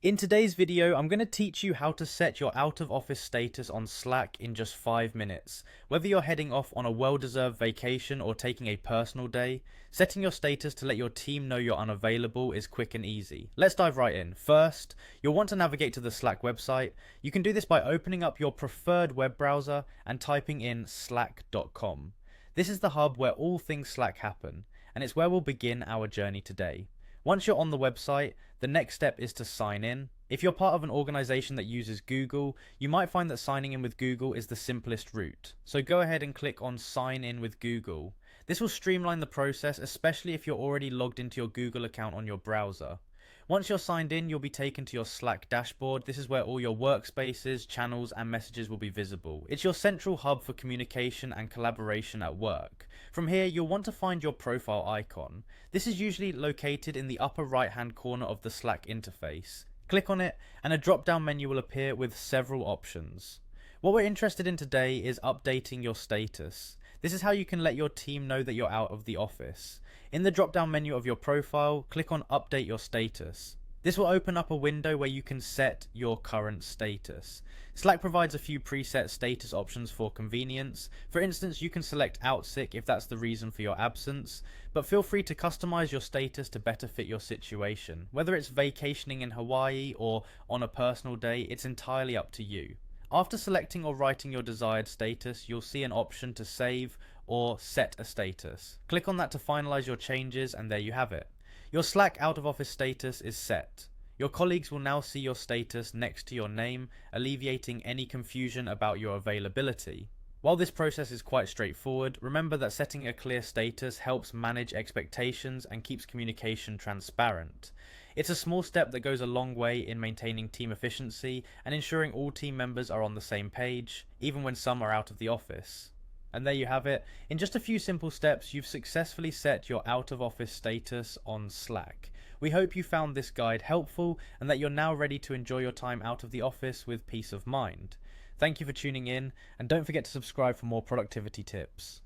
In today's video, I'm going to teach you how to set your out of office status on Slack in just 5 minutes. Whether you're heading off on a well-deserved vacation or taking a personal day, setting your status to let your team know you're unavailable is quick and easy. Let's dive right in. First, you'll want to navigate to the Slack website. You can do this by opening up your preferred web browser and typing in slack.com. This is the hub where all things Slack happen, and it's where we'll begin our journey today. Once you're on the website, the next step is to sign in. If you're part of an organization that uses Google, you might find that signing in with Google is the simplest route. So go ahead and click on Sign In with Google. This will streamline the process, especially if you're already logged into your Google account on your browser. Once you're signed in, you'll be taken to your Slack dashboard. This is where all your workspaces, channels, and messages will be visible. It's your central hub for communication and collaboration at work. From here, you'll want to find your profile icon. This is usually located in the upper right-hand corner of the Slack interface. Click on it, and a drop-down menu will appear with several options. What we're interested in today is updating your status. This is how you can let your team know that you're out of the office. In the drop-down menu of your profile, click on Update Your Status. This will open up a window where you can set your current status. Slack provides a few preset status options for convenience. For instance, you can select out sick if that's the reason for your absence, but feel free to customize your status to better fit your situation. Whether it's vacationing in Hawaii or on a personal day, it's entirely up to you. After selecting or writing your desired status, you'll see an option to save or set a status. Click on that to finalize your changes, and there you have it. Your Slack out of office status is set. Your colleagues will now see your status next to your name, alleviating any confusion about your availability. While this process is quite straightforward, remember that setting a clear status helps manage expectations and keeps communication transparent. It's a small step that goes a long way in maintaining team efficiency and ensuring all team members are on the same page, even when some are out of the office. And there you have it. In just a few simple steps, you've successfully set your out of office status on Slack. We hope you found this guide helpful and that you're now ready to enjoy your time out of the office with peace of mind. Thank you for tuning in, and don't forget to subscribe for more productivity tips.